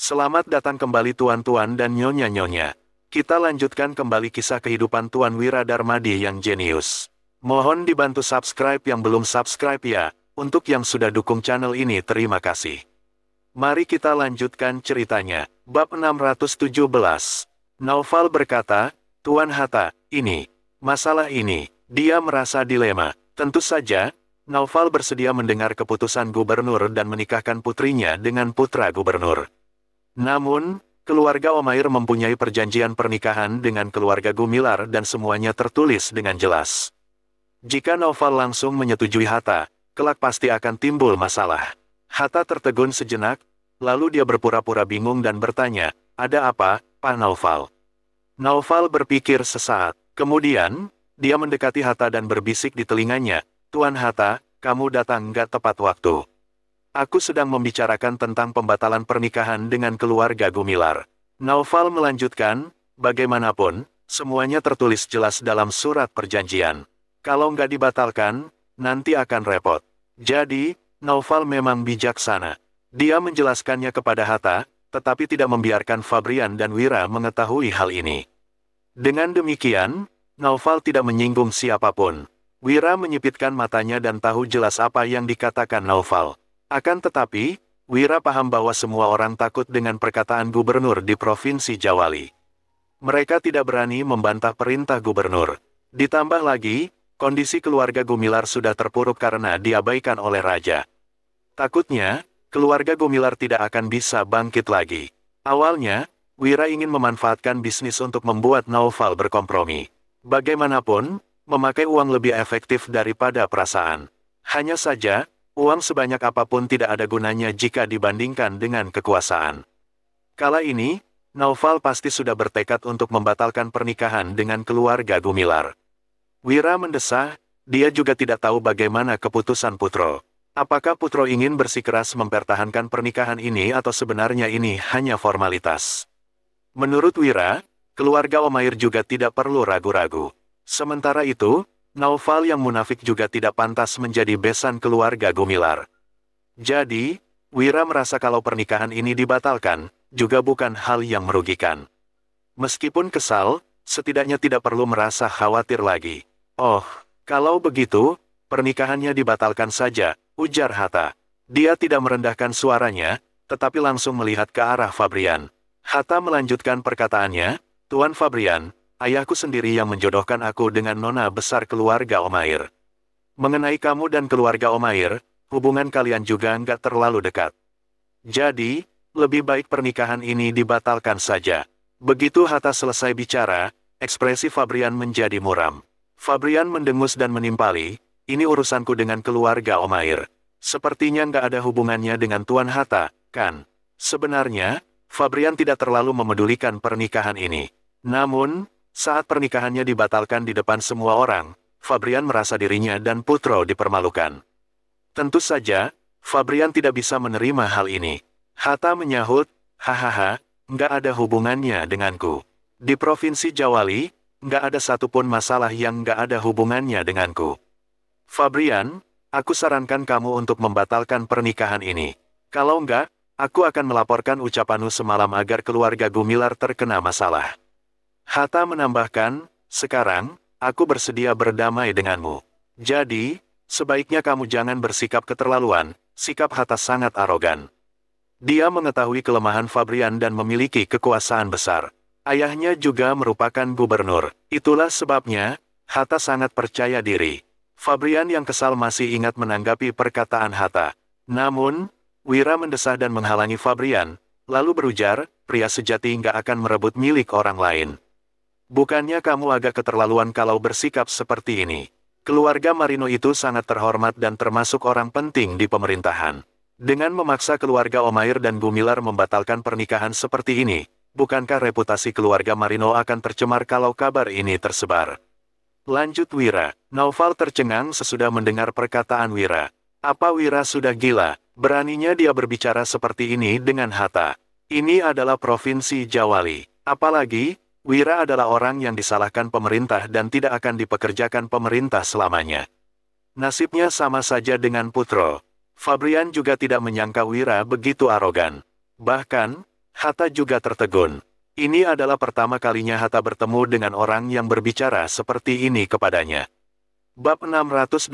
Selamat datang kembali tuan-tuan dan nyonya-nyonya. Kita lanjutkan kembali kisah kehidupan Tuan Wira Darmadi yang jenius. Mohon dibantu subscribe yang belum subscribe ya. Untuk yang sudah dukung channel ini terima kasih. Mari kita lanjutkan ceritanya. Bab 617. Naufal berkata, Tuan Hatta, masalah ini. Dia merasa dilema. Tentu saja, Naufal bersedia mendengar keputusan gubernur dan menikahkan putrinya dengan putra gubernur. Namun, keluarga Omair mempunyai perjanjian pernikahan dengan keluarga Gumilar dan semuanya tertulis dengan jelas. Jika Naufal langsung menyetujui Hatta, kelak pasti akan timbul masalah. Hatta tertegun sejenak, lalu dia berpura-pura bingung dan bertanya, ada apa, Pak Naufal? Naufal berpikir sesaat, kemudian, dia mendekati Hatta dan berbisik di telinganya, Tuan Hatta, kamu datang nggak tepat waktu. Aku sedang membicarakan tentang pembatalan pernikahan dengan keluarga Gumilar. Naufal melanjutkan, bagaimanapun, semuanya tertulis jelas dalam surat perjanjian. Kalau nggak dibatalkan, nanti akan repot. Jadi, Naufal memang bijaksana. Dia menjelaskannya kepada Hatta, tetapi tidak membiarkan Fabrian dan Wira mengetahui hal ini. Dengan demikian, Naufal tidak menyinggung siapapun. Wira menyipitkan matanya dan tahu jelas apa yang dikatakan Naufal. Akan tetapi, Wira paham bahwa semua orang takut dengan perkataan gubernur di Provinsi Jawali. Mereka tidak berani membantah perintah gubernur. Ditambah lagi, kondisi keluarga Gumilar sudah terpuruk karena diabaikan oleh raja. Takutnya, keluarga Gumilar tidak akan bisa bangkit lagi. Awalnya, Wira ingin memanfaatkan bisnis untuk membuat Naufal berkompromi. Bagaimanapun, memakai uang lebih efektif daripada perasaan. Hanya saja, uang sebanyak apapun tidak ada gunanya jika dibandingkan dengan kekuasaan. Kala ini, Naufal pasti sudah bertekad untuk membatalkan pernikahan dengan keluarga Gumilar. Wira mendesah, dia juga tidak tahu bagaimana keputusan Putro. Apakah Putro ingin bersikeras mempertahankan pernikahan ini atau sebenarnya ini hanya formalitas? Menurut Wira, keluarga Omair juga tidak perlu ragu-ragu. Sementara itu, Naufal yang munafik juga tidak pantas menjadi besan keluarga Gumilar. Jadi, Wira merasa kalau pernikahan ini dibatalkan, juga bukan hal yang merugikan. Meskipun kesal, setidaknya tidak perlu merasa khawatir lagi. Oh, kalau begitu, pernikahannya dibatalkan saja, ujar Hatta. Dia tidak merendahkan suaranya, tetapi langsung melihat ke arah Fabrian. Hatta melanjutkan perkataannya, Tuan Fabrian, ayahku sendiri yang menjodohkan aku dengan nona besar keluarga Omair. Mengenai kamu dan keluarga Omair, hubungan kalian juga nggak terlalu dekat. Jadi, lebih baik pernikahan ini dibatalkan saja. Begitu Hatta selesai bicara, ekspresi Fabrian menjadi muram. Fabrian mendengus dan menimpali, ini urusanku dengan keluarga Omair. Sepertinya nggak ada hubungannya dengan Tuan Hatta, kan? Sebenarnya, Fabrian tidak terlalu memedulikan pernikahan ini. Namun, saat pernikahannya dibatalkan di depan semua orang, Fabrian merasa dirinya dan Putro dipermalukan. Tentu saja, Fabrian tidak bisa menerima hal ini. Hatta menyahut, hahaha, nggak ada hubungannya denganku. Di Provinsi Jawali, nggak ada satupun masalah yang nggak ada hubungannya denganku. Fabrian, aku sarankan kamu untuk membatalkan pernikahan ini. Kalau nggak, aku akan melaporkan ucapanmu semalam agar keluarga Gumilar terkena masalah. Hatta menambahkan, sekarang, aku bersedia berdamai denganmu. Jadi, sebaiknya kamu jangan bersikap keterlaluan, sikap Hatta sangat arogan. Dia mengetahui kelemahan Fabrian dan memiliki kekuasaan besar. Ayahnya juga merupakan gubernur. Itulah sebabnya, Hatta sangat percaya diri. Fabrian yang kesal masih ingat menanggapi perkataan Hatta. Namun, Wira mendesah dan menghalangi Fabrian, lalu berujar, pria sejati nggak akan merebut milik orang lain. Bukannya kamu agak keterlaluan kalau bersikap seperti ini? Keluarga Marino itu sangat terhormat dan termasuk orang penting di pemerintahan. Dengan memaksa keluarga Omair dan Gumilar membatalkan pernikahan seperti ini, bukankah reputasi keluarga Marino akan tercemar kalau kabar ini tersebar? Lanjut Wira. Naufal tercengang sesudah mendengar perkataan Wira. Apa Wira sudah gila? Beraninya dia berbicara seperti ini dengan Hatta. Ini adalah Provinsi Jawali. Apalagi, Wira adalah orang yang disalahkan pemerintah dan tidak akan dipekerjakan pemerintah selamanya. Nasibnya sama saja dengan Putro. Fabrian juga tidak menyangka Wira begitu arogan. Bahkan, Hatta juga tertegun. Ini adalah pertama kalinya Hatta bertemu dengan orang yang berbicara seperti ini kepadanya. Bab 618.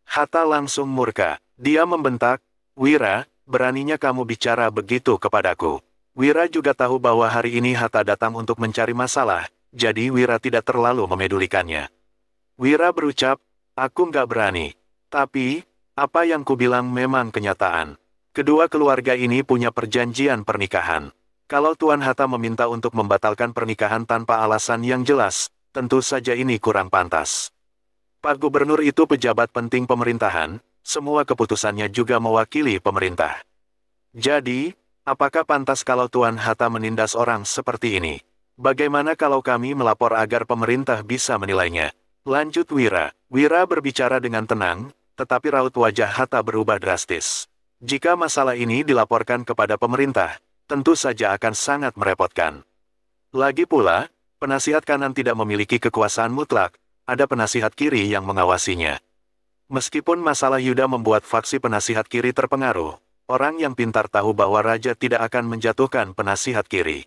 Hatta langsung murka. Dia membentak, "Wira, beraninya kamu bicara begitu kepadaku." Wira juga tahu bahwa hari ini Hatta datang untuk mencari masalah, jadi Wira tidak terlalu memedulikannya. Wira berucap, "Aku nggak berani. Tapi, apa yang kubilang memang kenyataan. Kedua keluarga ini punya perjanjian pernikahan. Kalau Tuan Hatta meminta untuk membatalkan pernikahan tanpa alasan yang jelas, tentu saja ini kurang pantas. Pak Gubernur itu pejabat penting pemerintahan, semua keputusannya juga mewakili pemerintah. Jadi, apakah pantas kalau Tuan Hatta menindas orang seperti ini? Bagaimana kalau kami melapor agar pemerintah bisa menilainya?" Lanjut Wira. Wira berbicara dengan tenang, tetapi raut wajah Hatta berubah drastis. Jika masalah ini dilaporkan kepada pemerintah, tentu saja akan sangat merepotkan. Lagi pula, penasihat kanan tidak memiliki kekuasaan mutlak, ada penasihat kiri yang mengawasinya. Meskipun masalah Yuda membuat faksi penasihat kiri terpengaruh, orang yang pintar tahu bahwa raja tidak akan menjatuhkan penasihat kiri.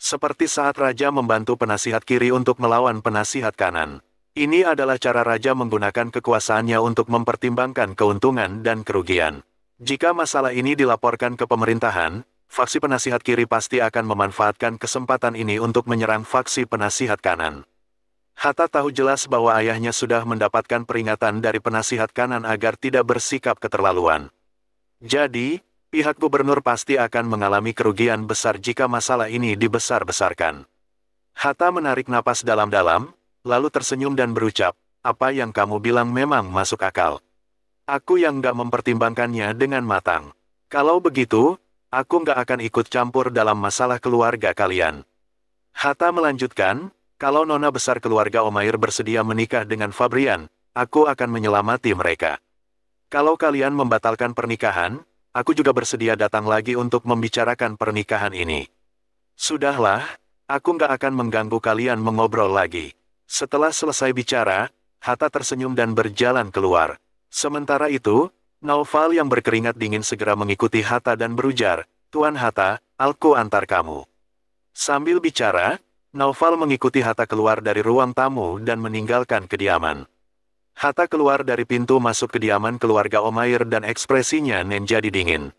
Seperti saat raja membantu penasihat kiri untuk melawan penasihat kanan. Ini adalah cara raja menggunakan kekuasaannya untuk mempertimbangkan keuntungan dan kerugian. Jika masalah ini dilaporkan ke pemerintahan, faksi penasihat kiri pasti akan memanfaatkan kesempatan ini untuk menyerang faksi penasihat kanan. Hatta tahu jelas bahwa ayahnya sudah mendapatkan peringatan dari penasihat kanan agar tidak bersikap keterlaluan. Jadi, pihak gubernur pasti akan mengalami kerugian besar jika masalah ini dibesar-besarkan. Hatta menarik napas dalam-dalam, lalu tersenyum dan berucap, "Apa yang kamu bilang memang masuk akal. Aku yang nggak mempertimbangkannya dengan matang. Kalau begitu, aku nggak akan ikut campur dalam masalah keluarga kalian." Hatta melanjutkan, "Kalau nona besar keluarga Omair bersedia menikah dengan Fabrian, aku akan menyelamati mereka. Kalau kalian membatalkan pernikahan, aku juga bersedia datang lagi untuk membicarakan pernikahan ini. Sudahlah, aku nggak akan mengganggu kalian mengobrol lagi." Setelah selesai bicara, Hatta tersenyum dan berjalan keluar. Sementara itu, Naufal yang berkeringat dingin segera mengikuti Hatta dan berujar, "Tuan Hatta, aku antar kamu." Sambil bicara, Naufal mengikuti Hatta keluar dari ruang tamu dan meninggalkan kediaman. Hatta keluar dari pintu masuk kediaman keluarga Omair dan ekspresinya menjadi dingin.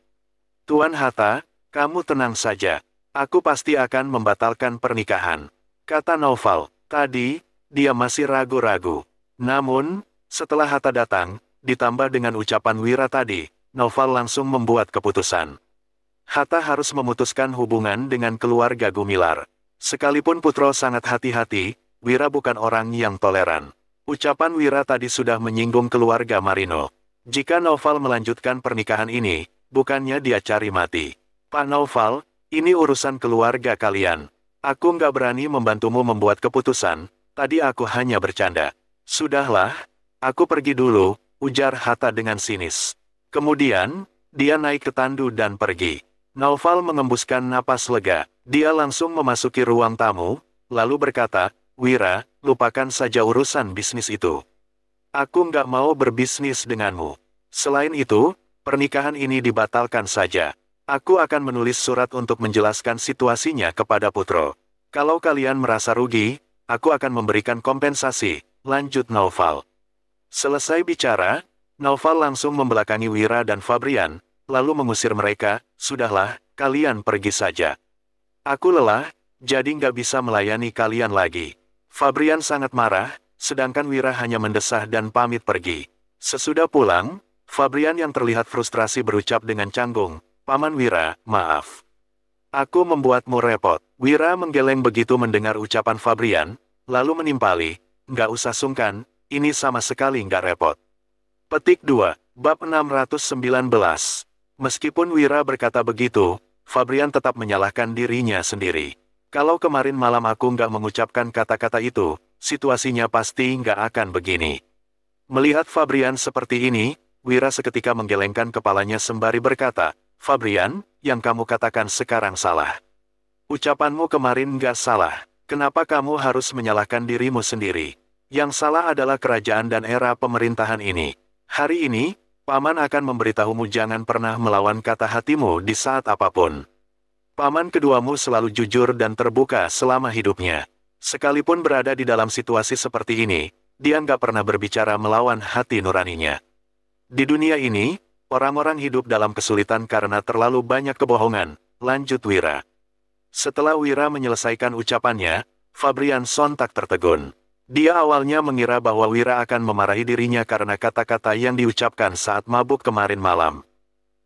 "Tuan Hatta, kamu tenang saja. Aku pasti akan membatalkan pernikahan," kata Naufal. Tadi, dia masih ragu-ragu. Namun, setelah Hatta datang, ditambah dengan ucapan Wira tadi, Naufal langsung membuat keputusan. Hatta harus memutuskan hubungan dengan keluarga Gumilar. Sekalipun Putro sangat hati-hati, Wira bukan orang yang toleran. Ucapan Wira tadi sudah menyinggung keluarga Marino. Jika Naufal melanjutkan pernikahan ini, bukannya dia cari mati. "Pak Naufal, ini urusan keluarga kalian. Aku nggak berani membantumu membuat keputusan, tadi aku hanya bercanda." "Sudahlah, aku pergi dulu," ujar Hatta dengan sinis. Kemudian, dia naik ke tandu dan pergi. Naufal mengembuskan napas lega. Dia langsung memasuki ruang tamu, lalu berkata, "Wira, lupakan saja urusan bisnis itu. Aku nggak mau berbisnis denganmu. Selain itu, pernikahan ini dibatalkan saja. Aku akan menulis surat untuk menjelaskan situasinya kepada Putro. Kalau kalian merasa rugi, aku akan memberikan kompensasi," lanjut Naufal. Selesai bicara, Naufal langsung membelakangi Wira dan Fabrian, lalu mengusir mereka, "Sudahlah, kalian pergi saja. Aku lelah, jadi nggak bisa melayani kalian lagi." Fabrian sangat marah, sedangkan Wira hanya mendesah dan pamit pergi. Sesudah pulang, Fabrian yang terlihat frustrasi berucap dengan canggung, "Paman Wira, maaf. Aku membuatmu repot." Wira menggeleng begitu mendengar ucapan Fabrian, lalu menimpali, "Nggak usah sungkan, ini sama sekali nggak repot." Petik 2, Bab 619. Meskipun Wira berkata begitu, Fabrian tetap menyalahkan dirinya sendiri. "Kalau kemarin malam aku nggak mengucapkan kata-kata itu, situasinya pasti nggak akan begini." Melihat Fabrian seperti ini, Wira seketika menggelengkan kepalanya sembari berkata, "Fabrian, yang kamu katakan sekarang salah. Ucapanmu kemarin nggak salah. Kenapa kamu harus menyalahkan dirimu sendiri? Yang salah adalah kerajaan dan era pemerintahan ini. Hari ini, Paman akan memberitahumu jangan pernah melawan kata hatimu di saat apapun." Paman keduamu selalu jujur dan terbuka selama hidupnya. Sekalipun berada di dalam situasi seperti ini, dia nggak pernah berbicara melawan hati nuraninya. Di dunia ini, orang-orang hidup dalam kesulitan karena terlalu banyak kebohongan, lanjut Wira. Setelah Wira menyelesaikan ucapannya, Fabrian sontak tertegun. Dia awalnya mengira bahwa Wira akan memarahi dirinya karena kata-kata yang diucapkan saat mabuk kemarin malam.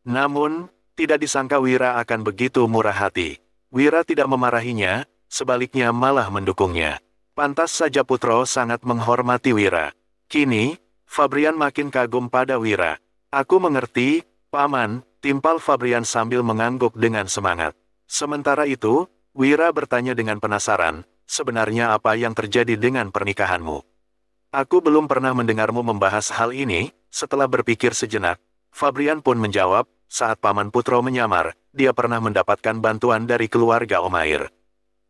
Namun, tidak disangka Wira akan begitu murah hati. Wira tidak memarahinya, sebaliknya malah mendukungnya. Pantas saja Putro sangat menghormati Wira. Kini, Fabrian makin kagum pada Wira. Aku mengerti, Paman, timpal Fabrian sambil mengangguk dengan semangat. Sementara itu, Wira bertanya dengan penasaran, sebenarnya apa yang terjadi dengan pernikahanmu? Aku belum pernah mendengarmu membahas hal ini. Setelah berpikir sejenak, Fabrian pun menjawab, saat Paman Putro menyamar, dia pernah mendapatkan bantuan dari keluarga Omair.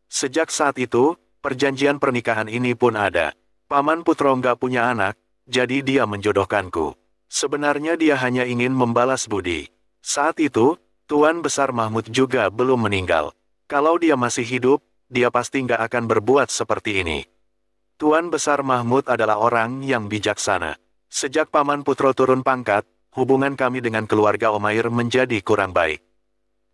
Sejak saat itu, perjanjian pernikahan ini pun ada. Paman Putro nggak punya anak, jadi dia menjodohkanku. Sebenarnya dia hanya ingin membalas budi. Saat itu, Tuan Besar Mahmud juga belum meninggal. Kalau dia masih hidup, dia pasti nggak akan berbuat seperti ini. Tuan Besar Mahmud adalah orang yang bijaksana. Sejak Paman Putro turun pangkat, hubungan kami dengan keluarga Omair menjadi kurang baik.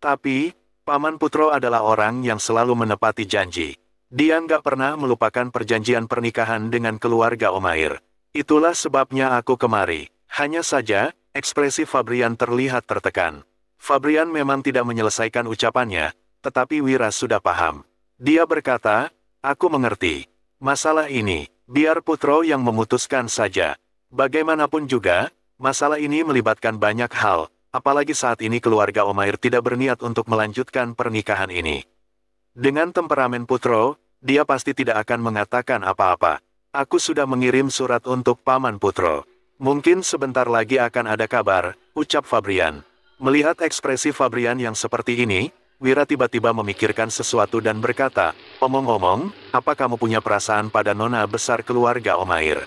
Tapi, Paman Putro adalah orang yang selalu menepati janji. Dia nggak pernah melupakan perjanjian pernikahan dengan keluarga Omair. Itulah sebabnya aku kemari. Hanya saja, ekspresi Fabrian terlihat tertekan. Fabrian memang tidak menyelesaikan ucapannya, tetapi Wira sudah paham. Dia berkata, aku mengerti. Masalah ini, biar Putro yang memutuskan saja. Bagaimanapun juga, masalah ini melibatkan banyak hal, apalagi saat ini keluarga Omair tidak berniat untuk melanjutkan pernikahan ini. Dengan temperamen Putro, dia pasti tidak akan mengatakan apa-apa. Aku sudah mengirim surat untuk Paman Putro. Mungkin sebentar lagi akan ada kabar, ucap Fabrian. Melihat ekspresi Fabrian yang seperti ini, Wira tiba-tiba memikirkan sesuatu dan berkata, omong-omong, apa kamu punya perasaan pada nona besar keluarga Omair?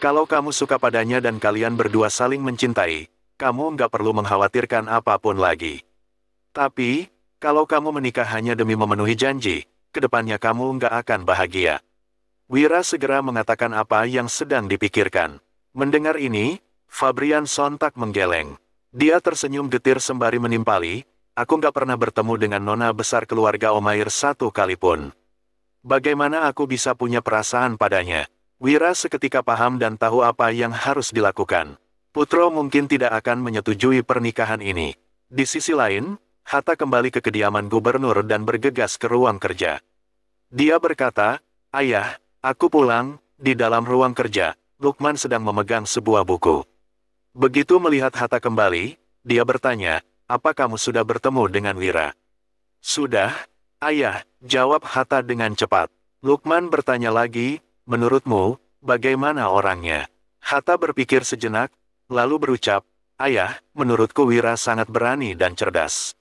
Kalau kamu suka padanya dan kalian berdua saling mencintai, kamu nggak perlu mengkhawatirkan apapun lagi. Tapi, kalau kamu menikah hanya demi memenuhi janji, kedepannya kamu nggak akan bahagia. Wira segera mengatakan apa yang sedang dipikirkan. Mendengar ini, Fabrian sontak menggeleng. Dia tersenyum getir sembari menimpali, aku nggak pernah bertemu dengan nona besar keluarga Omair satu kali pun. Bagaimana aku bisa punya perasaan padanya? Wira seketika paham dan tahu apa yang harus dilakukan. Putro mungkin tidak akan menyetujui pernikahan ini. Di sisi lain, Hatta kembali ke kediaman gubernur dan bergegas ke ruang kerja. Dia berkata, ayah, aku pulang. Di dalam ruang kerja, Lukman sedang memegang sebuah buku. Begitu melihat Hatta kembali, dia bertanya, apa kamu sudah bertemu dengan Wira? Sudah, ayah, jawab Hatta dengan cepat. Lukman bertanya lagi, menurutmu, bagaimana orangnya? Hatta berpikir sejenak, lalu berucap, ayah, menurutku Wira sangat berani dan cerdas.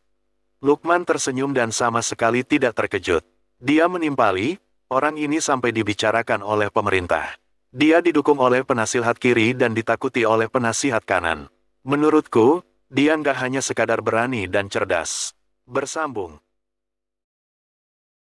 Lukman tersenyum dan sama sekali tidak terkejut. Dia menimpali, orang ini sampai dibicarakan oleh pemerintah. Dia didukung oleh penasihat kiri dan ditakuti oleh penasihat kanan. Menurutku, dia nggak hanya sekadar berani dan cerdas. Bersambung.